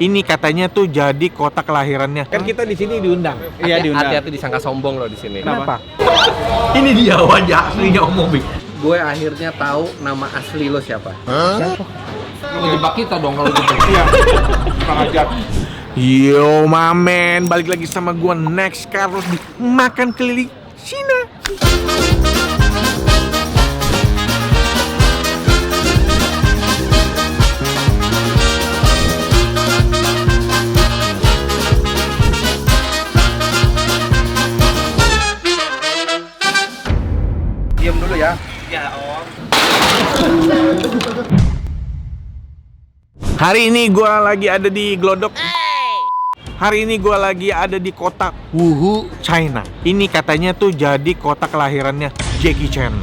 Ini katanya tuh jadi kota kelahirannya. Kan kita di sini diundang. Iya, diundang. Hati-hati disangka sombong loh di sini. Kenapa? Ini dia wajah aslinya Om Mobi. Gue akhirnya tahu nama asli lo siapa. Siapa? Ngejebak kita dong kalau gitu. Iya. Ajar. Yo mamen, balik lagi sama gua Next Carlos di Makan Keliling Cina. Diam dulu ya. Hari ini gua lagi ada di Glodok. Hari ini gua lagi ada di kota Wuhu, China. Ini katanya tuh jadi kota kelahirannya Jackie Chan.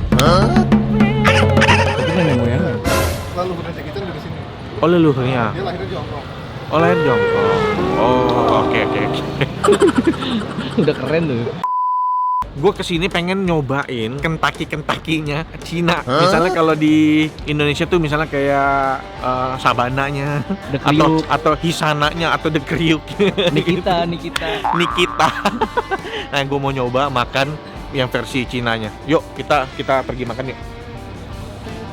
Leluhurnya Jackie Chan dari sini. Oh leluhurnya. Dia lahirnya di Hong Kong. Oh lahir di Hong Kong. Oh oke. Udah keren tuh. Gue kesini pengen nyobain Kentucky-Kentucky-nya Cina. Misalnya kalau di Indonesia tuh misalnya kayak Sabananya, The Kriuk. atau Hisananya, atau The Kriuk. Nikita. Nikita. Nah, gue mau nyoba makan yang versi Cinanya. Yuk, kita pergi makan yuk.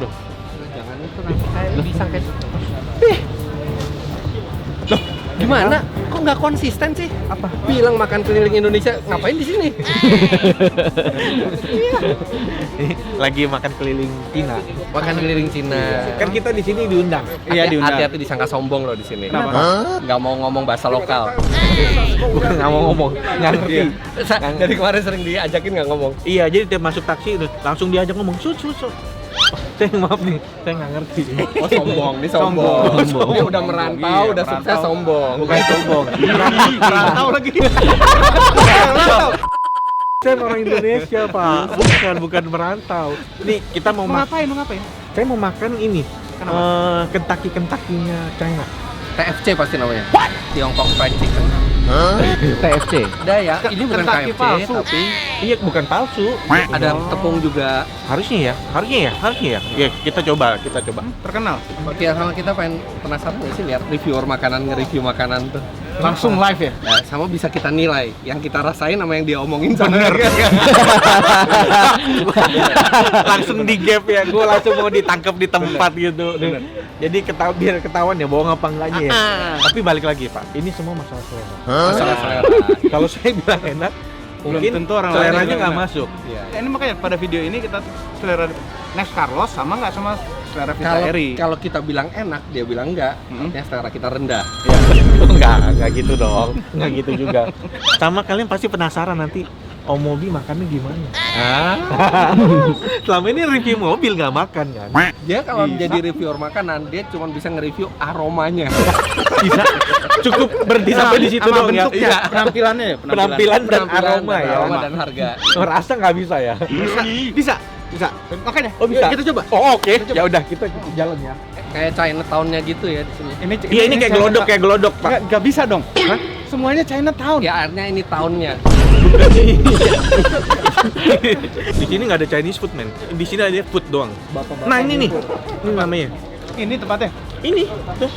Duh. Jangan itu nanti kayak bisa kayak. Gimana? Kok nggak konsisten sih? Apa? Bilang makan keliling Indonesia, ngapain di sini? Lagi makan keliling Cina. Makan keliling Cina. Kan kita di sini diundang. Iya, diundang. Hati-hati disangka sombong loh di sini. Kenapa? Nggak mau ngomong bahasa lokal. Bukan nggak mau ngomong, nggak ngerti. Dari kemarin sering diajakin nggak ngomong. Iya, jadi tiap masuk taksi langsung diajak ngomong sut. Saya maaf nih, saya nggak ngerti. Oh sombong, ini sombong. Dia udah merantau, udah sukses sombong. Bukan sombong. Merantau lagi. Saya orang Indonesia, Pak. Bukan merantau. Nih, kita mau ngapain? Saya mau makan ini. Kentucky-Kentucky-nya China. TFC pasti namanya. Tiongkok Fried Chicken. TFC. Udah ya, ini bukan KFC tapi Iya, bukan palsu. ada tepung juga. Harusnya ya. Ya, kita coba. Terkenal. Sama kita pengen penasaran nggak sih lihat reviewer makanan nge-review makanan tuh. Langsung live ya. Nah, sama bisa kita nilai yang kita rasain sama yang dia omongin sama. Langsung di gap ya, gue langsung mau ditangkap di tempat gitu. Jadi biar ketahuan ya bohong apa enggaknya ya. Tapi balik lagi Pak, ini semua masalah selera. Masalah selera. Kalau saya bilang enak, mungkin tentu orang lain seleranya bilang nggak enak. masuk. Iya. Ini makanya pada video ini kita selera Next Carlos sama nggak sama selera Vista Eri. Kalau kita bilang enak, dia bilang enggak. Artinya selera kita rendah. Enggak gitu dong, enggak gitu juga. Sama kalian pasti penasaran nanti Om Mobi makannya gimana? Selama ini review mobil nggak makan kan? Dia kalau jadi reviewer makanan, dia cuma bisa nge-review aromanya. Bisa cukup berhenti sampai di situ dong ya. Bentuknya, penampilannya ya. Penampilan dan aroma ya. Aroma dan harga. Rasa nggak bisa ya? Bisa. Makanya. Oh bisa. Kita coba. Oh oke. Ya udah kita jalan ya. Kayak Chinatown-nya gitu ya di sini. Iya ini kayak gelodok Pak. Nggak bisa dong. Hah? Semuanya Chinatown. Ya akhirnya ini tahunnya. Di sini nggak ada Chinese food man. Di sini ada food doang. Nah ini nih. Ini namanya. Ini tempatnya. Ini tuh.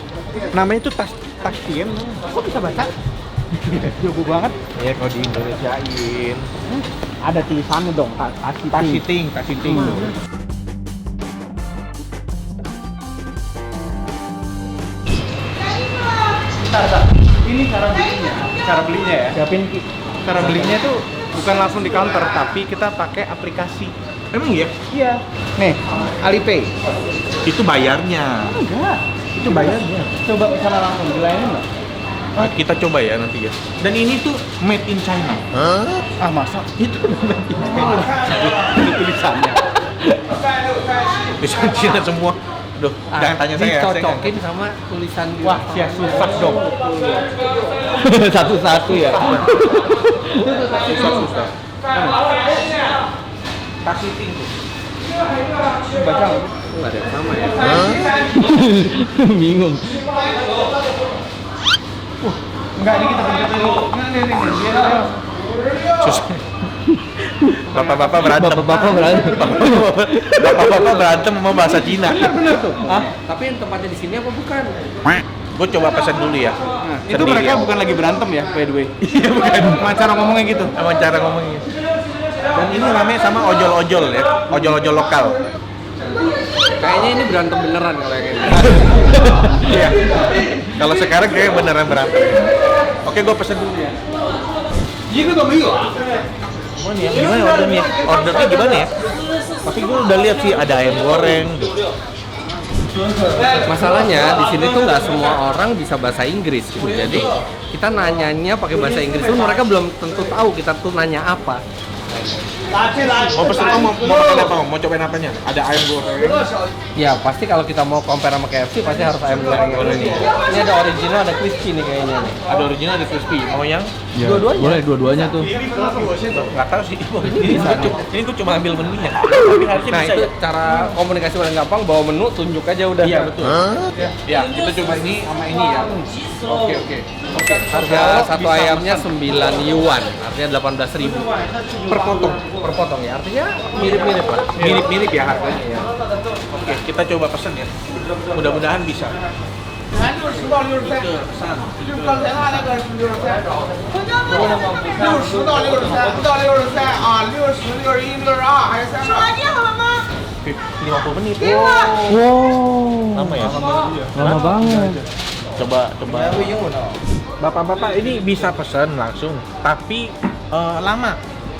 Namanya tuh Taksien. Kok bisa baca? Jago banget. Ya kalau di Indonesiain. Ada tulisannya dong. Tasiting. Ini cara belinya ya. Siapin. Cara belinya itu bukan langsung di counter, tapi kita pakai aplikasi. Emang ya? Iya. Nih, Alipay. Itu bayarnya. Enggak. Itu bayarnya. Coba kesana langsung dilayani nggak? Nah, kita coba ya nanti ya. Dan ini tuh made in China. Ah masa? Itu made in China. Ini tulisannya. Bisa Cina semua. Duh, jangan tanya saya. Dicocokin sama tulisan di Wah, sia susah dong. satu-satu ya. Susah. Tasiting tuh. Baca nggak? Nggak ada yang sama ya. Bingung. Enggak, ini kita bentuk dulu. Nih. Susah. Bapak-bapak berantem. Bapak-bapak berantem. Bapak-bapak berantem sama bahasa Cina. Bener tuh. Tapi yang tempatnya di sini apa bukan? Gue coba pesan dulu ya. Itu mereka bukan lagi berantem ya, by the way. Iya bukan. Cuma cara ngomongnya gitu. Sama cara ngomongnya. Dan ini rame sama ojol-ojol ya, ojol-ojol lokal. Kayaknya ini berantem beneran kalau yang ini. Iya. Kalau sekarang kayak beneran berantem. Oke, gue pesen dulu ya. Gimana ya? Gimana ordernya? Ordernya gimana ya? Tapi gue udah lihat sih ada ayam goreng. Masalahnya di sini tuh nggak semua orang bisa bahasa Inggris gitu. Jadi kita nanyanya pakai bahasa Inggris tuh mereka belum tentu tahu kita tuh nanya apa. Mau pesen mau makan apa? Mau cobain apanya? Ada ayam goreng. Ya pasti kalau kita mau compare sama KFC pasti harus ayam goreng yang ini. Ini ada original, ada crispy nih kayaknya nih. Ada original, ada crispy. Mau yang? Dua-duanya. Boleh dua-duanya tuh. Nggak tahu sih. Ini gue cuma ambil menunya. Tapi harusnya Nah bisa itu ya. cara komunikasi paling gampang, bawa menu tunjuk aja udah. Iya betul. Ya kita coba ini sama ini ya. Oke. Harga satu ayamnya 9 yuan, artinya 18.000 Per potong. per potong ya. Artinya mirip-mirip lah. Mirip-mirip ya harganya ya. Oke, kita coba pesen ya. Mudah-mudahan bisa. Oke, 50 menit. Lama ya? Lama banget. Coba. Bapak-bapak ini bisa pesan langsung, tapi lama.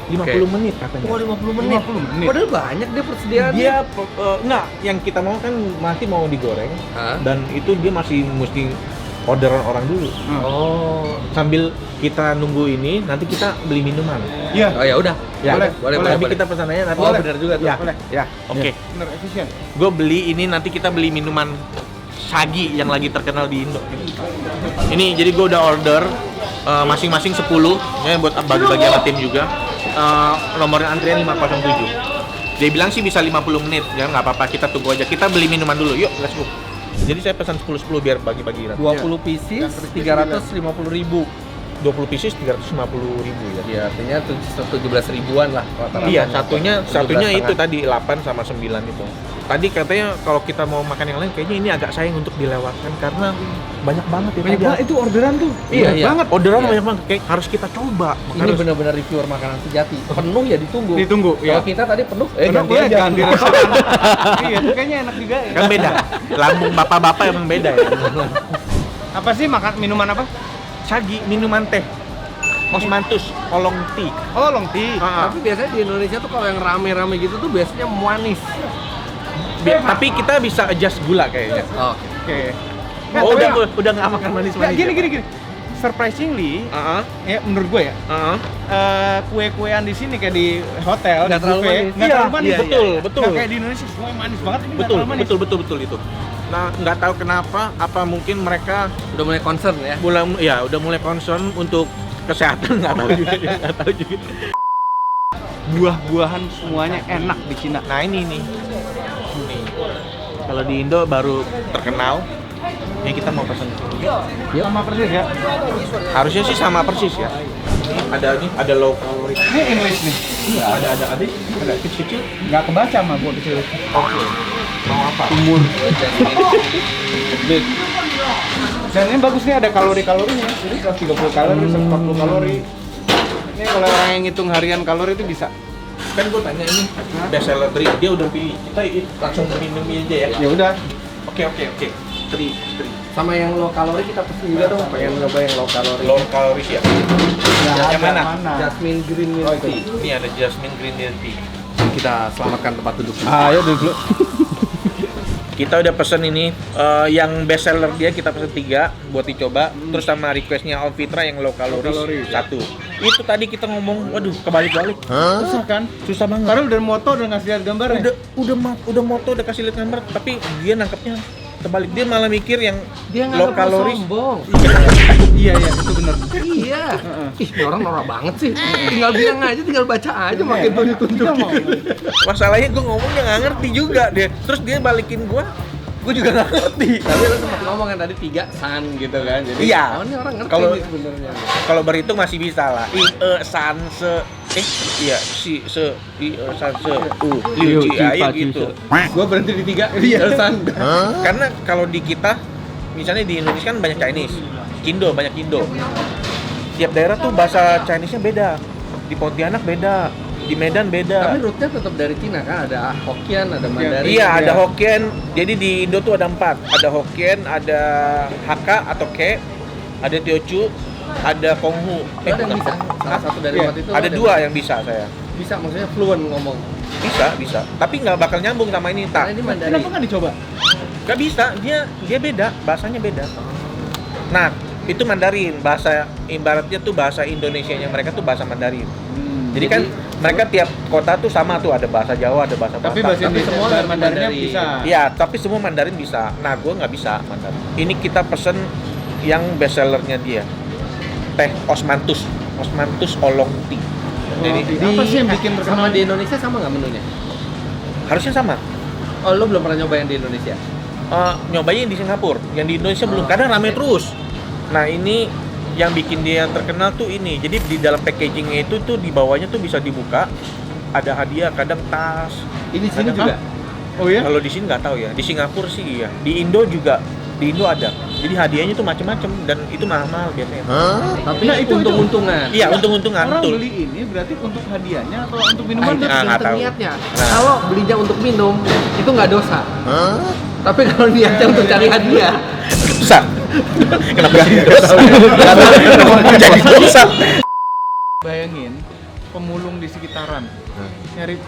50 menit katanya. 50 menit. Padahal banyak dia persediaan. Dia enggak, yang kita mau kan masih mau digoreng. Hah? Dan itu dia masih mesti orderan orang dulu. Oh. Sambil kita nunggu ini, nanti kita beli minuman. Iya. Oh ya udah. Ya, Boleh. Tapi kita pesan aja nanti. Oh benar juga tuh. Ya, Boleh. ya. Oke. Bener efisien. Gue beli ini, nanti kita beli minuman Sagi yang lagi terkenal di Indo. Ini jadi gue udah order masing-masing 10 ya buat bagi-bagi sama tim juga. Nomornya antrian 507. Dia bilang sih bisa 50 menit, ya nggak apa-apa, kita tunggu aja. Kita beli minuman dulu, yuk let's go. Jadi saya pesan 10 biar bagi-bagi. 20 pieces 350.000. 20 pieces 350.000 ya. Ya artinya 17 ribuan lah rata-rata. Iya, satunya 17,5. itu tadi 8 sama 9 itu. Tadi katanya kalau kita mau makan yang lain kayaknya ini agak sayang untuk dilewatkan karena banyak banget ya. Banyak banget itu orderan tuh. Iya, Banyak iya. banget. Orderan Iya. banyak banget. Kayak harus kita coba. Ini benar-benar reviewer makanan sejati. Penuh ya ditunggu. Ditunggu, Kalau ya. kita tadi penuh, Ganti aja. Ganti restoran. Iya, itu kayaknya enak juga ya. Kan beda. Lambung bapak-bapak emang beda ya. Apa sih makan minuman apa? Sagi, minuman teh. Osmanthus, olong tea. Oh, long tea. Tapi biasanya di Indonesia tuh kalau yang rame-rame gitu tuh biasanya manis. Tapi kita bisa adjust gula kayaknya. Oke. Oke. Oh, udah nggak makan manis-manis. Gini. Surprisingly, ya menurut gue ya, kue-kuean di sini kayak di hotel, Nggak di terlalu buffet, manis. nggak terlalu manis. Iya, betul. Nggak kayak di Indonesia semua manis banget, ini nggak terlalu manis. Betul itu. Nah, nggak tahu kenapa, apa mungkin mereka Udah mulai concern ya. udah mulai concern untuk kesehatan, nggak tahu juga. Buah-buahan semuanya enak di Cina. Nah ini nih. Kalau di Indo baru terkenal. Ini kita mau pesan. Sama persis ya. Harusnya sih sama persis ya. Ada low calorie. Ini English nih. Iya, ada kecil-kecil. Nggak kebaca sama buat kecil. Oke. Mau apa? Umur. Dan ini bagus nih ada kalori-kalorinya. Jadi 130 kalori, 140 kalori. Ini kalau orang yang ngitung harian kalori itu bisa. Kan gue tanya ini best seller Tri, dia udah pilih. Kita langsung minum aja ya. Ya udah. Oke. Tri. Sama yang low kalori kita pesen juga dong. Pengen nyoba yang low kalori. Low calorie ya. Yang mana? Jasmine green milk tea. Ini ada jasmine green tea. Kita selamatkan tempat duduk. Ayo dulu. Kita udah pesen ini yang best seller dia kita pesen 3 buat dicoba. Terus sama requestnya Om Fitra yang low calorie 1. Itu tadi kita ngomong, waduh kebalik-balik. Susah kan? Susah banget. Karena udah moto udah ngasih lihat gambarnya. Udah moto udah kasih lihat gambar, tapi dia nangkepnya terbalik. Dia malah mikir yang Dia low nggak calorie. sombong. Iya itu benar. Iya. Ih, ini orang norak banget sih. Tinggal bilang aja, tinggal baca aja makin tuh ditunjukin. Masalahnya gue ngomongnya nggak ngerti juga dia. Terus dia balikin gue juga nggak ngerti. Tapi lu sempat ngomong kan tadi 3 san gitu kan. Jadi Iya. oh, ini orang ngerti Kalau- nih sebenarnya. Kalau berhitung masih bisa lah. San se san se liu ci gitu. Gua berhenti di 3. Iya, san. Karena kalau di kita misalnya di Indonesia kan banyak Chinese, Indo banyak Indo. Tiap daerah tuh bahasa Chinese-nya beda. Di Pontianak beda, di Medan beda. Tapi rootnya tetap dari Cina kan, ada Hokkien, ada Mandarin. Iya, ada Hokkien. Jadi di Indo tuh ada 4. Ada Hokkien, ada Hakka atau Ke, ada Teochew, ada Konghu. Lo ada yang bisa? Salah satu dari 4 itu Ada 2 yang bisa saya. Bisa, maksudnya fluent ngomong. Bisa. Tapi nggak bakal nyambung sama ini, Karena tak. ini Mandarin. Kenapa nggak dicoba? Nggak bisa, dia beda, bahasanya beda. Nah, itu Mandarin, bahasa ibaratnya tuh bahasa Indonesianya mereka tuh bahasa Mandarin. Jadi kan mereka tiap kota tuh sama tuh, ada bahasa Jawa, ada bahasa Tapi Batak. bahasa Tapi Indonesia semua Mandarinnya Mandarin. bisa. Iya, tapi semua Mandarin bisa. Nah, gue nggak bisa Mandarin. Ini kita pesen yang best sellernya dia, teh Osmanthus Oolong Tea. Jadi Apa sih yang bikin terkenal? sama di Indonesia sama nggak menunya? harusnya sama. Oh, lo belum pernah nyoba yang di Indonesia? Nyobain di Singapura, yang di Indonesia belum. Kadang rame terus. Nah, ini yang bikin dia terkenal tuh ini. Jadi di dalam packagingnya itu tuh di bawahnya tuh bisa dibuka, ada hadiah, kadang tas. Ini sini Ada juga. Oh ya? Kalau di sini nggak tahu ya. Di Singapura sih iya. Di Indo juga. Di Indo ada. Jadi hadiahnya tuh macem-macem dan itu mahal-mahal biasanya. Tapi Nah, itu- untung-untungan. Iya, untung-untungan Orang betul. beli ini berarti untuk hadiahnya atau untuk Ah, minuman? itu nggak tergantung tahu. niatnya. Nah. Kalau belinya untuk minum, itu nggak dosa. Tapi kalau niatnya untuk cari hadiah, Dosa. Kenapa jadi dosa? Kenapa jadi dosa? Bayangin pemulung di sekitaran nyari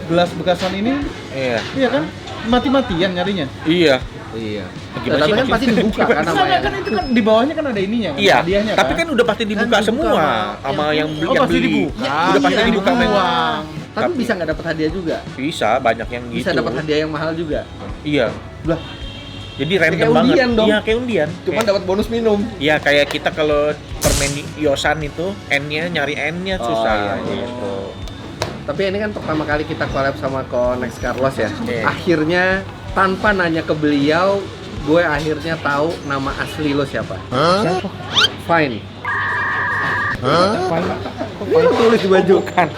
gelas bekasan ini, Iya. iya kan? Mati-matian nyarinya. Iya. iya. Gimana Tapi sih kan pasti dibuka kan Sama namanya. kan itu kan di bawahnya kan ada ininya kan, Iya. hadiahnya Tapi kan. kan udah pasti dibuka Kan dibuka semua sama sama yang beli. Oh, yang pasti beli. dibuka. Udah pasti Iya, dibuka dibuka. memang. Tapi bisa nggak dapat hadiah juga? Bisa, banyak yang gitu. Bisa dapat hadiah yang mahal juga. Iya. Lah, Jadi random Kayak banget. undian dong. Iya, kayak undian. Cuma Kayak- dapat bonus minum. Iya, kayak kita kalau permen Yosan itu N-nya nyari N-nya susah Oh, ya iya. gitu. Tapi ini kan pertama kali kita collab sama Konex Carlos ya. Iya. Akhirnya tanpa nanya ke beliau, gue akhirnya tahu nama asli lo siapa. Fine. Ini tulis di baju. Bukan.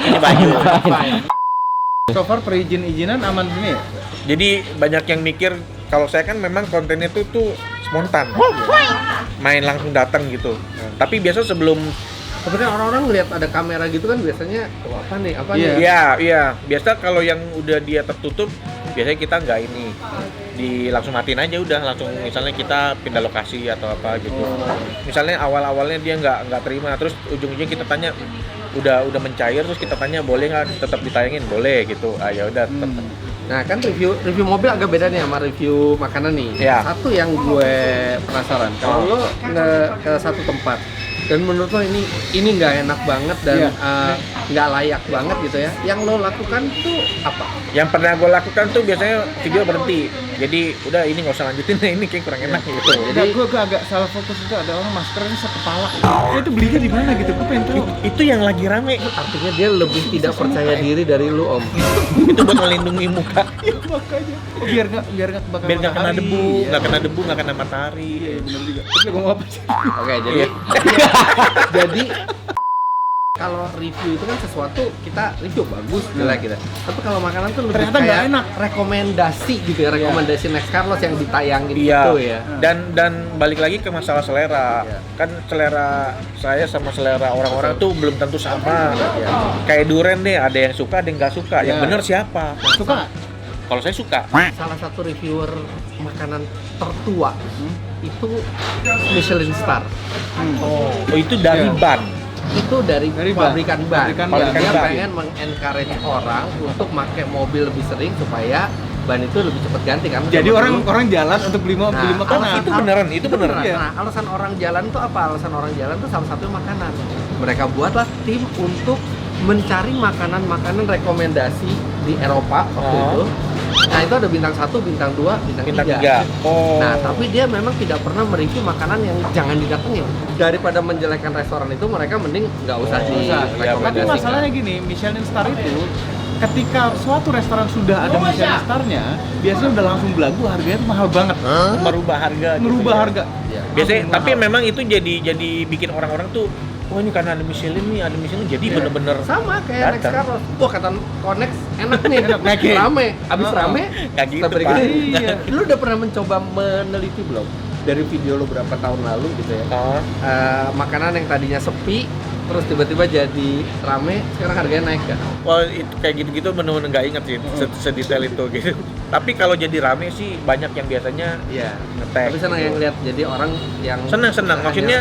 Ini baju. so far perizinan aman sini ya? Jadi banyak yang mikir kalau saya kan memang kontennya tuh spontan. Main langsung datang gitu. Tapi biasa sebelum Sebenarnya orang-orang ngelihat ada kamera gitu kan biasanya, oh, apa nih? Apa nih? Iya. Biasa kalau yang udah dia tertutup, biasanya kita nggak ini. Langsung matiin aja udah, langsung misalnya kita pindah lokasi atau apa gitu. Misalnya awal-awalnya dia nggak terima, terus ujung-ujungnya kita tanya udah mencair, terus kita tanya boleh nggak tetap ditayangin, boleh gitu. Ya udah tetap. Nah kan review mobil agak beda nih sama review makanan nih. Iya. Satu yang gue penasaran, kalau lo ke satu tempat dan menurut lo ini nggak enak banget dan Iya. nggak layak banget gitu ya, yang lo lakukan tuh apa? Yang pernah gue lakukan tuh biasanya video berhenti. Jadi udah ini nggak usah lanjutin, ini kayak kurang enak gitu. Jadi gue agak salah fokus itu ada orang maskernya sekepala. Itu belinya di mana gitu? Gue pengen tahu. Itu yang lagi rame. Artinya dia lebih tidak percaya diri dari lo om. Itu buat melindungi muka. Iya makanya. Oh, biar nggak kebakar Biar nggak kena matahari. debu, Iya. nggak kena debu, nggak kena matahari. Iya benar juga. Tapi gue mau apa sih? Oke, jadi Iya. jadi kalau review itu kan sesuatu kita review bagus jelek gitu. Tapi kalau makanan tuh lebih Ternyata nggak kayak enak. rekomendasi gitu ya, rekomendasi Next Carlos yang ditayangin Iya. gitu ya. Dan balik lagi ke masalah selera. Iya. Kan selera saya sama selera orang-orang tuh belum tentu sama. Iya. Kayak durian deh, ada yang suka, ada yang nggak suka. Yang Iya. bener siapa? Suka nggak? Kalau saya suka. Salah satu reviewer makanan tertua itu Michelin Star. Oh, itu dari Iya. ban. Itu dari Dari ban. pabrikan ban. Pabrikan ban. Dia ban. pengen mengencourage orang untuk pakai mobil lebih sering supaya ban itu lebih cepat ganti kan. Jadi orang jalan untuk beli Nah, makanan. Itu beneran, itu beneran. Iya. Nah, alasan orang jalan tuh apa? Alasan orang jalan tuh salah satunya makanan. Mereka buatlah tim untuk mencari makanan-makanan rekomendasi di Eropa waktu Oh. itu. Nah, itu ada bintang 1, bintang 2, bintang Bintang 3. 3. Oh. Nah, tapi dia memang tidak pernah mereview makanan yang jangan didatengin. Daripada menjelekkan restoran itu, mereka mending nggak usah Oh, di Bisa. Iya, Tapi benar. masalahnya gini, Michelin Star itu ketika suatu restoran sudah ada Michelin Star-nya, biasanya udah langsung belagu, harganya tuh mahal banget. merubah harga. gitu Merubah ya. harga. Iya. Biasanya, Langsung tapi mahal. memang itu jadi bikin orang-orang tuh wah ini karena ada Michelin nih, ada Michelin jadi bener-bener sama kayak Next datang. Carlos. Wah kata Konex enak nih, naikin. rame. Abis rame, Nggak gitu, kita beri Pak. gede. Iya. Lu udah pernah mencoba meneliti belum? Dari video lu berapa tahun lalu gitu ya? Oh, Makanan yang tadinya sepi, terus tiba-tiba jadi rame, sekarang harganya naik kan? wah itu kayak gitu-gitu bener-bener nggak inget sih sedetail itu gitu. Tapi kalau jadi rame sih banyak yang biasanya Iya. ngetek. Tapi senang yang lihat jadi orang yang Senang. hanya- Maksudnya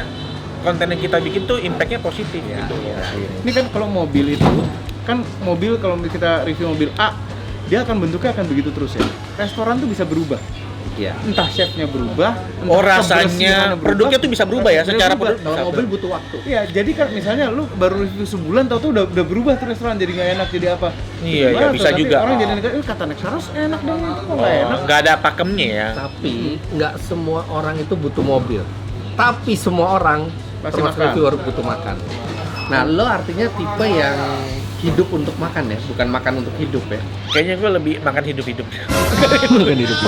konten yang kita bikin tuh impact-nya positif Iya, gitu. iya. Ini kan kalau mobil itu, kan mobil kalau kita review mobil A, dia akan bentuknya akan begitu terus ya. Restoran tuh bisa berubah. Iya. Entah chefnya berubah, entah Oh kebersihannya rasanya berubah. produknya tuh bisa berubah ya Bisa secara berubah. produk. Kalau mobil butuh waktu. Iya, jadi kan misalnya lu baru review sebulan tau tuh udah berubah tuh restoran jadi nggak enak jadi apa? Iya, Gimana iya, tuh? bisa Nanti juga. Orang jadi negara, kata Next harus enak dong itu kok nggak enak. Nggak ada pakemnya ya. Tapi nggak semua orang itu butuh mobil. Tapi semua orang Pasti termasuk makan. reviewer butuh makan. Nah, lo artinya tipe yang hidup untuk makan ya, bukan makan untuk hidup ya. Kayaknya gue lebih makan hidup-hidup. Bukan hidup.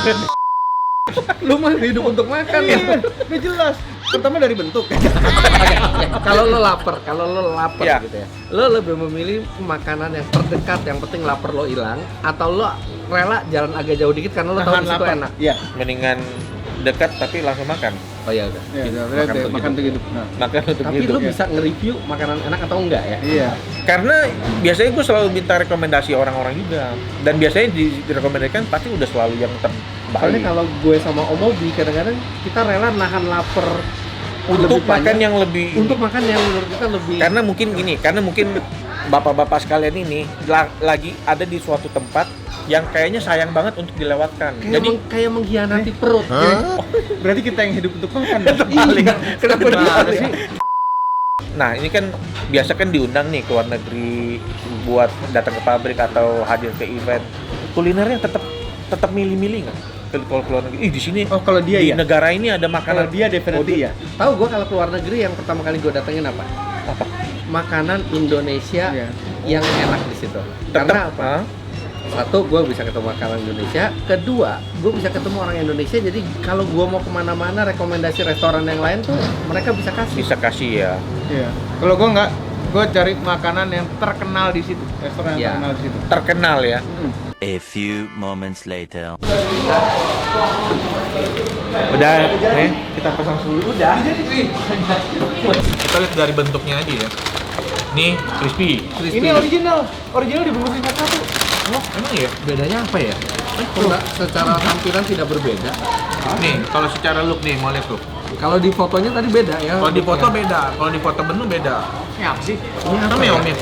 Lu mah hidup untuk makan ya. Nggak jelas. Pertama dari bentuk. Kalau lo lapar Iya. gitu ya. Lo lebih memilih makanan yang terdekat, yang penting lapar lo hilang, atau lo rela jalan agak jauh dikit karena lo tahu di situ lapar. enak. Iya. Mendingan dekat tapi langsung makan. Oh iya udah. Iya, Gitu, makan tuh hidup. Nah. Makan untuk Tapi hidup. lo ya. bisa nge-review makanan enak atau enggak ya? Iya. Karena biasanya gue selalu minta rekomendasi orang-orang juga. Dan biasanya direkomendasikan pasti udah selalu yang Soalnya terbaik. kalau gue sama Om Obi kadang-kadang kita rela nahan lapar Untuk lebih makan banyak, yang lebih untuk makan yang menurut kita lebih karena mungkin bapak-bapak sekalian ini lagi ada di suatu tempat yang kayaknya sayang banget untuk dilewatkan. Jadi kayak mengkhianati perut. Berarti kita yang hidup untuk makan. Iya. Kenapa Gimana dia sih? Nah ini kan biasa kan diundang nih ke luar negeri buat datang ke pabrik atau hadir ke event. Kulinernya tetap milih-milih nggak? Kalau keluar negeri, di sini Oh, kalau dia di ya. negara ini ada Kalau makanan. dia definitely ya. Tahu gue kalau keluar negeri yang pertama kali gue datengin apa? Apa? Makanan Indonesia Iya. yang enak di situ. Tetap, Karena apa? Hah? Satu, gue bisa ketemu makanan Indonesia. Kedua, gue bisa ketemu orang Indonesia. Jadi kalau gue mau kemana-mana, rekomendasi restoran yang lain tuh mereka bisa kasih. Bisa kasih ya. Iya. Kalau gua nggak, gua cari makanan yang terkenal di situ, restoran yang Iya. terkenal di situ. Terkenal ya. A few moments later. Udah, nih kita pesan dulu. Udah. Kita lihat dari bentuknya aja ya. Nih crispy. Crispy. Ini original dibungkusin satu. Oh, emang ya? Bedanya apa ya? Enggak, secara tampilan tidak berbeda. Nih, kalau secara look nih, mau lihat tuh. Kalau di fotonya tadi beda ya. Kalau di foto looknya. beda, kalau di foto menu beda. Ini apa sih? Ini apa Apa ya? ya Om ya?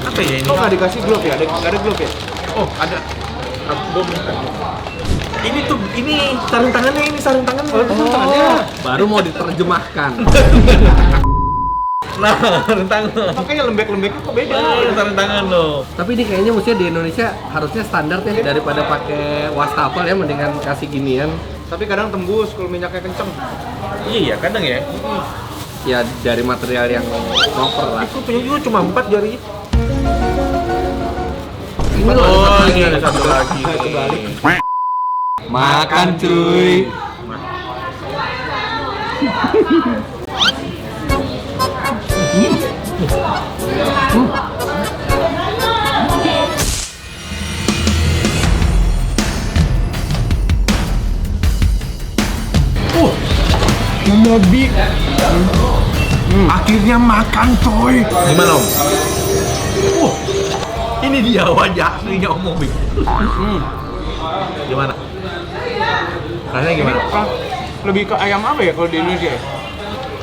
Apa ya ini? Kok nggak dikasih glove ya? Nggak ada glove ya? Oh, ada. Gua minta. Ini tuh, ini sarung tangannya, ini sarung tangannya. Oh, baru mau diterjemahkan. Nah, sarung tangan. Makanya lembek-lembeknya kok beda. Sarung tangan loh. Tapi ini kayaknya mestinya di Indonesia harusnya standar ya, daripada pakai wastafel ya, mendingan kasih ginian. Tapi kadang tembus kalau minyaknya kenceng. Iya, kadang ya. Ya dari material yang proper lah. Aku punya juga cuma 4 jari. Ini loh. Oh, ini ada satu lagi. Makan cuy. Mobi. Akhirnya makan coy. Gimana Om? Ini dia wajah aslinya Om Mobi. Gimana? Rasanya gimana? Lebih ke ayam apa ya kalau di Indonesia?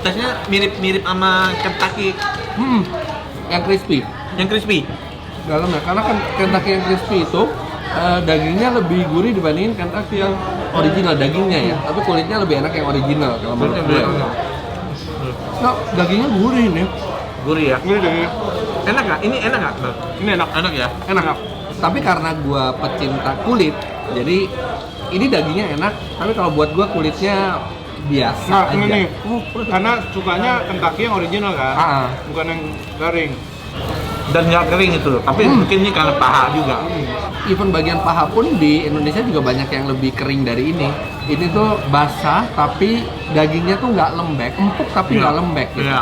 Tesnya mirip-mirip sama Kentucky Yang crispy. yang crispy. Dalamnya, karena kan Kentucky yang crispy itu dagingnya lebih gurih dibandingin Kentucky yang original dagingnya ya. Tapi kulitnya lebih enak yang original kalau menurut gue. Nah, dagingnya gurih nih. Gurih ya. Ini dari Enak nggak? Ini enak nggak? Bang? ini enak. Enak ya. Enak. Tapi karena gua pecinta kulit, jadi ini dagingnya enak. Tapi kalau buat gua kulitnya biasa Nah, aja. ini nih. Karena sukanya Kentucky yang original kan, Ah, bukan yang garing. Dan nggak kering itu, tapi mungkin ini karena paha juga. even bagian paha pun di Indonesia juga banyak yang lebih kering dari ini. Ini tuh basah tapi dagingnya tuh nggak lembek, empuk tapi Iya. nggak lembek gitu. Iya.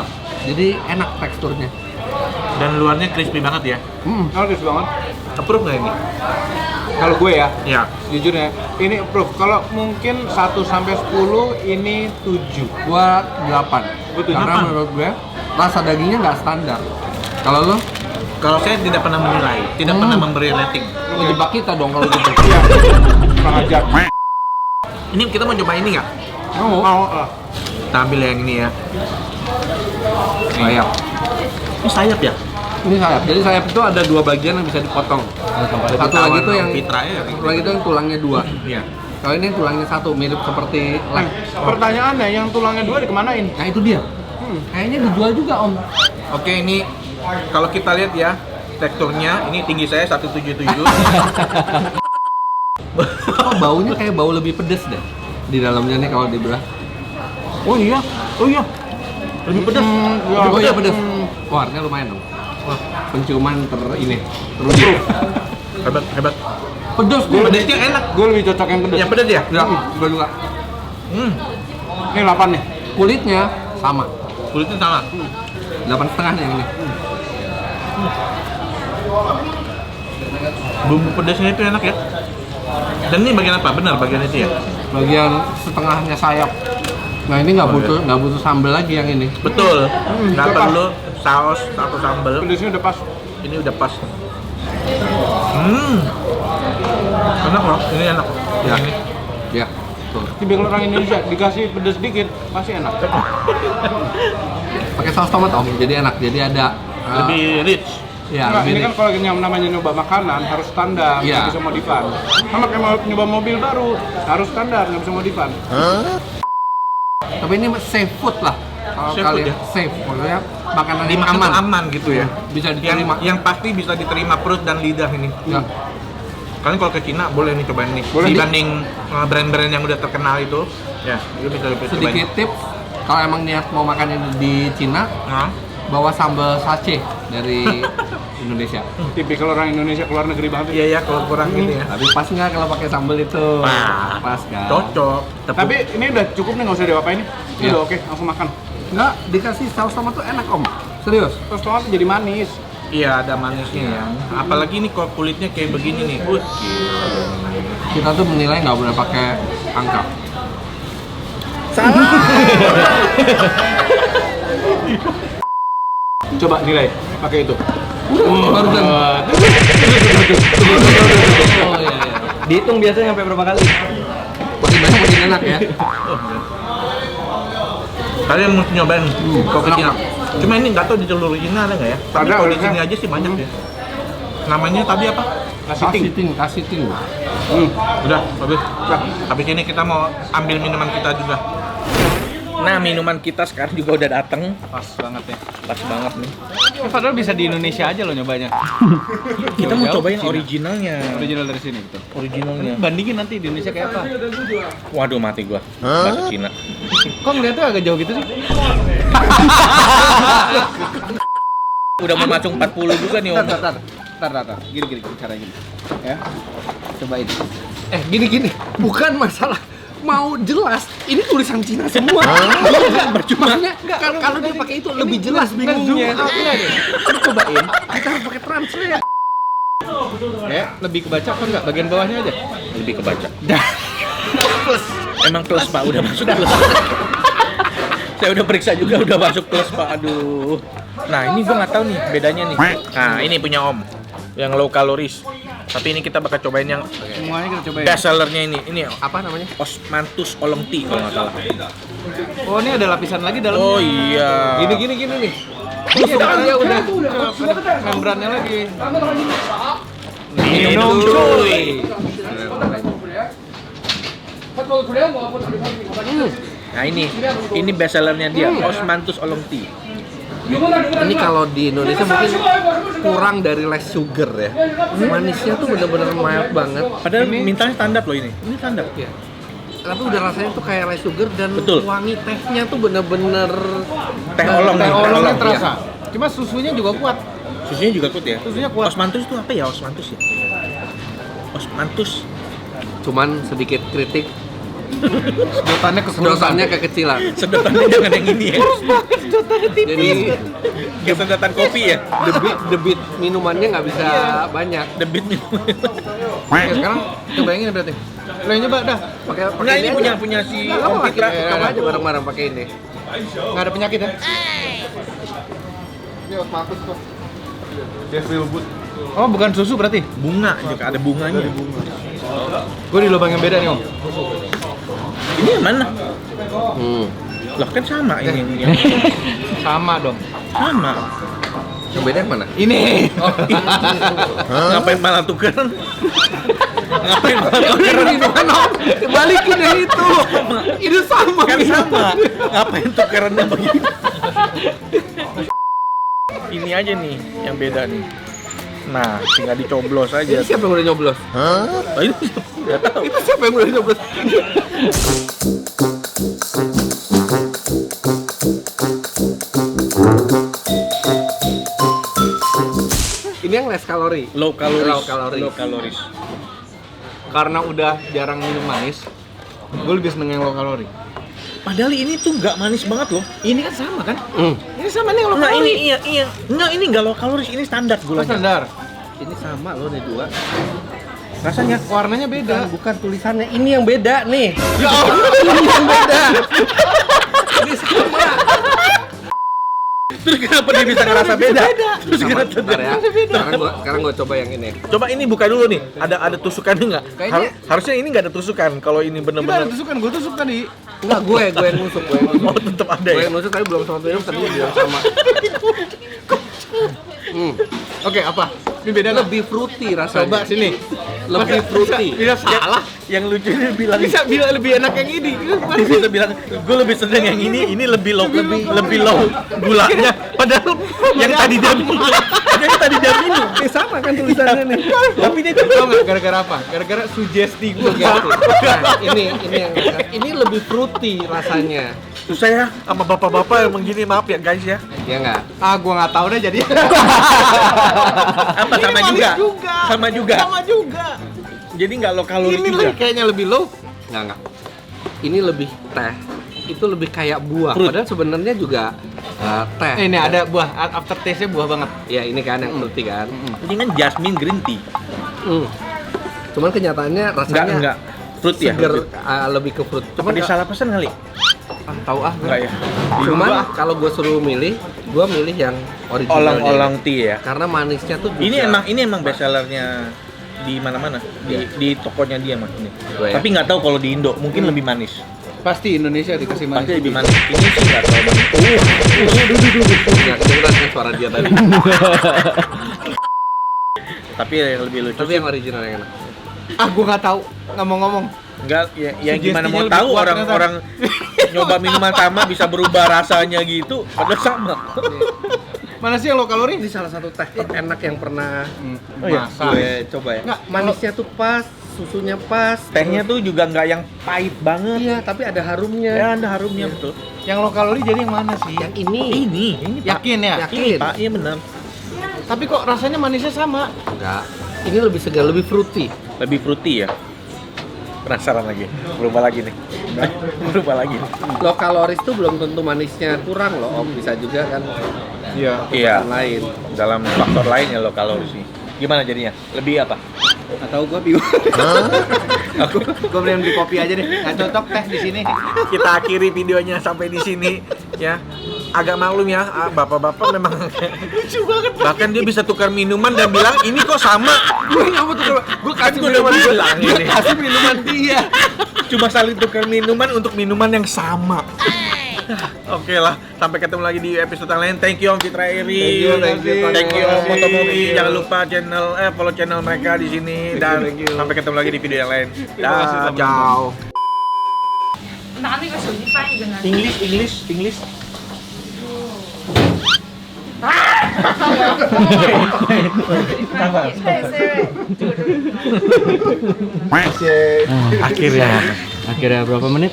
Jadi enak teksturnya. Dan luarnya crispy banget ya. Halus banget. Approve nggak ini? Kalau gue ya, Ya. jujurnya, ini approve. Kalau mungkin 1 sampai 10, ini 7. Gua 8. Gua tuh Karena 8. menurut gue rasa dagingnya nggak standar. Kalau lo, Kalau saya tidak pernah menilai, tidak pernah memberi rating. lo jebak kita dong kalau gitu. Iya. Kurang ajar. Ini kita mau coba ini nggak? Mau Kita ambil yang ini ya. Sayap. Ini sayap ya? Ini sayap. Jadi sayap itu ada 2 bagian yang bisa dipotong. Satu lagi tuh yang fitranya. satu lagi tuh yang tulangnya 2. Iya. Kalau ini tulangnya 1, mirip seperti leg. Pertanyaannya, yang tulangnya 2 dikemanain? Nah itu dia. Kayaknya dijual juga om. Oke, ini kalau kita lihat ya teksturnya, ini tinggi saya 177. Kok baunya kayak bau lebih pedes deh di dalamnya nih kalau dibelah. Oh iya, lebih pedas. Oh iya pedes. Wah, harganya lumayan dong. Wah, penciuman ini terus. Hebat. Pedes gue. Pedasnya enak. Gue lebih cocok yang pedas. Yang pedas ya? Ya, gue juga. Ini 8 nih. Kulitnya sama. Kulitnya sama. 8,5 nih yang ini. Bumbu pedasnya itu enak ya. Dan ini bagian apa? Benar bagian itu ya? Bagian setengahnya sayap. Nah ini nggak butuh sambal lagi yang ini. Betul. Nggak udah perlu saus atau sambal. Pedasnya udah pas. Ini udah pas. Enak loh. Ini enak. Ya. Ini. Ya, tuh. Tapi kalau orang Indonesia dikasih pedas dikit, pasti enak. Pakai saus tomat om, jadi enak. Jadi ada Lebih rich. ya Enggak, lebih ini kan kalau namanya nyoba makanan harus standar, Iya. nggak bisa modifan. Sama kayak mau nyoba mobil baru, harus standar, nggak bisa modifan. Tapi ini safe food lah. Kalau Safe kalian food ya? safe, maksudnya makanan yang Dimakan aman. tuh aman gitu ya. Bisa diterima. Yang pasti bisa diterima perut dan lidah ini. Ya. Kalian kalau ke Cina boleh nih cobain nih. Boleh. Dibanding brand-brand yang udah terkenal itu, ya, itu bisa cobain. Sedikit tips, kalau emang niat mau makan ini di Cina, Nah, bawa sambal sachet dari Indonesia. Tipikal orang Indonesia keluar negeri banget. iya ya kalau kurang gitu ya. Tapi pas nggak kalau pakai sambal itu? Pas kan? Cocok. Tapi ini udah cukup nih, nggak usah diapain nih. Ini Iya. udah oke, langsung makan. Nggak, dikasih saus tomat tuh enak om. Serius. Terus tomat jadi manis. iya ada manisnya ya. Apalagi nih kalau kulitnya kayak begini nih. Kita tuh menilai nggak boleh pakai angka. Coba nilai, pakai itu. Barusan. Oh iya, iya. Dihitung biasanya sampai berapa kali? Makin banyak makin enak ya. Kalian mesti nyobain kopi enak. Cina. Cuma ini nggak tahu di seluruh Cina ada nggak ya? Tapi Ada, kalau di ada. sini aja sih banyak ya. Namanya tadi apa? Nasi ting. Kasih ting. Udah, habis. Habis ini kita mau ambil minuman kita juga. Nah, minuman kita sekarang juga udah dateng. Pas banget ya. Pas banget nih. Padahal bisa di Indonesia aja loh nyobanya. Kita mau Jauh cobain Cina. originalnya. Original dari sini betul. Originalnya. Bandingin nanti di Indonesia kayak apa? Waduh, mati gua. Bahasa Cina. Kok ngeliatnya agak jauh gitu sih? Udah mau macung 40 juga nih, Om. Tar. Gini, caranya gini. Ya. Cobain. Gini. Bukan masalah mau jelas, ini tulisan Cina semua. Maksudnya kalau dia pakai itu lebih jelas bingungnya. Lu cobain. Kita harus pakai translate. Ya, lebih kebaca apa enggak? Bagian bawahnya aja. Lebih kebaca. Plus. Emang plus, Pak. Udah masuk plus. Saya udah periksa juga, udah masuk plus, Pak. Aduh. Nah, ini gua nggak tahu nih bedanya nih. Nah, ini punya Om. Yang low calories. Tapi ini kita bakal cobain yang Semuanya kita cobain. best sellernya ini. Ini Apa namanya? Osmanthus oolong tea kalau nggak salah. Oh, ini ada lapisan lagi dalam. Oh iya. Gini nih. Iya, dia udah membrannya lagi. Minum dong, cuy. Nah ini best sellernya dia, Osmanthus oolong tea. Ini kalau di Indonesia mungkin kurang dari less sugar ya. Manisnya tuh bener-bener mild banget. Padahal mintanya standar loh ini. Ini standar. Ya. Tapi udah rasanya tuh kayak less sugar dan Betul. wangi tehnya tuh bener-bener Teh olong nih, Teh olongnya olong. terasa. Cuma susunya juga kuat. Susunya juga kuat ya? Susunya kuat. Osmanthus itu apa ya Osmanthus ya? Osmanthus. Cuman sedikit kritik Sedotannya kekecilan. Sedotannya jangan yang ini ya. Jadi Kayak sedotan kopi ya. debit minumannya nggak bisa banyak. Debit minuman. Oke, sekarang cobain berarti. Lo yang nyoba dah. Pakai Enggak, ini punya si Om Fitra. Coba aja bareng-bareng pakai ini. Nggak ada penyakit ya? Ini osmakus kok. Devil Boot. Oh, bukan susu berarti? Bunga juga ada bunganya. Gue di lubang yang beda nih, Om. Ini yang mana? Loh kan sama ini. Sama dong. Sama. Yang beda yang mana? Ini. Oh, Ngapain malah tukeran? Ngapain malah tukeran? balikin yang itu. Ini sama. Kan sama. Ngapain tukerannya begini? Ini aja nih yang beda nih. Nah, tinggal dicoblos aja. Ini siapa yang udah nyoblos? Oh, ini nggak tahu. Itu siapa yang udah nyoblos? Ini yang less kalori. Low calories. Low calories. Low calories. Karena udah jarang minum manis, gue lebih seneng yang low kalori. Padahal ini tuh nggak manis banget loh. Ini kan sama kan? Ini sama nih low Nah, kalori. Iya. Enggak, ini nggak low calories, ini standar Oh, gulanya. standar. Ini sama loh nih dua. Rasanya Warnanya beda. Bukan tulisannya. Ini yang beda nih. Ini yang beda. Ini sama. terus kenapa dia bisa ngerasa beda? Terus Sama. kenapa Bentar ya. beda? Sekarang gua coba yang ini. Coba ini buka dulu nih. Ada tusukannya nggak? Kayaknya- Harusnya ini nggak ada tusukan. Kalau ini Kita ada bener-bener. tusukan, gue tusuk tadi. Enggak, gue yang nusuk, Oh, tetap ada Gue ya. yang nusuk tapi belum sama minum, tadi dia bilang sama. Oke, apa? Ini beda nggak? Lebih fruity rasanya. Coba sini. Lebih fruity. Bisa salah. Yang lucu dia bilang Bisa bilang lebih enak yang ini. dia bisa bilang gue lebih seneng yang ini lebih low gulanya padahal yang tadi dia minum Sama kan tulisannya nih. tapi dia Tahu nggak gara-gara apa? Gara-gara sugesti gue gitu. Nah, ini lebih fruity rasanya. susah ya sama bapak-bapak yang begini, maaf ya guys ya. Ya enggak? Ah, gue nggak tahu deh jadi. Apa sama Ini juga? manis Sama juga. Sama juga. Jadi nggak low calories Ini juga. kayaknya lebih low. Enggak. Ini lebih teh. Itu lebih kayak buah. Fruit. Padahal sebenarnya juga teh. Ini ada buah, after taste-nya buah banget. Ya ini kan yang fruity kan. Ini kan jasmine green tea. Cuman kenyataannya rasanya Enggak. Fruit ya. seger, Fruit. lebih ke fruit. Cuma dia salah pesan kali. Tahu ah. Enggak ya. Cuman kalau gue suruh milih, gue milih yang original. Olang-olang tea ya. Karena manisnya tuh juga. Ini emang best sellernya di mana-mana, di tokonya dia mah ini. Oh, ya? Tapi nggak tahu kalau di Indo mungkin lebih manis. Pasti Indonesia dikasih manis. Pasti lebih manis. Ini sih nggak tahu banget. Nggak kedengeran kan suara dia tadi. Tapi yang lebih lucu Tapi sih yang original yang enak. Ah, gue nggak tahu. Nggak mau ngomong. enggak ya gimana mau Sugestinya tahu lebih kuat orang nyoba minuman sama bisa berubah rasanya gitu, padahal sama. Mana sih yang low kalori? Ini salah satu teh terenak yang pernah Oh iya, Masa? gue coba ya. Nggak, Manisnya tuh pas, susunya pas. Tehnya tuh juga nggak yang pahit banget. Iya, tapi ada harumnya. Ya ada harumnya betul. Yang low kalori jadi yang mana sih? Yang ini. Ini Pak. Yakin ya? Yakin. Pak, iya benar. Tapi kok rasanya manisnya sama? Enggak. Ini lebih segar, lebih fruity. Lebih fruity ya. Penasaran lagi. Berubah lagi nih. Berubah lagi. Low calories tuh belum tentu manisnya kurang loh, Om. Bisa juga kan Iya. Iya. lain. Dalam faktor lain ya low calories sih. Gimana jadinya? Lebih apa? Atau gue bingung. Gue beli beli kopi aja deh. Nggak cocok teh di sini. Kita akhiri videonya sampai di sini ya. Agak maklum ya, bapak-bapak memang lucu banget. Bahkan dia bisa tukar minuman dan bilang ini kok sama. Gue nggak mau tuh. Gue Kan kasih gue udah minuman bilang ini. kasih minuman dia. Cuma saling tukar minuman untuk minuman yang sama. Oke lah, sampai ketemu lagi di episode yang lain. Thank you Om Fitra Eri. Thank you. Thank you Om Motomobi. Jangan lupa follow channel mereka di sini dan sampai ketemu lagi di video yang lain. Dah, ciao. 拿那个手机翻一个呢。 English. Akhirnya berapa menit?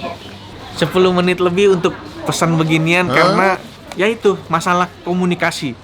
10 menit lebih untuk pesan beginian karena ya itu masalah komunikasi.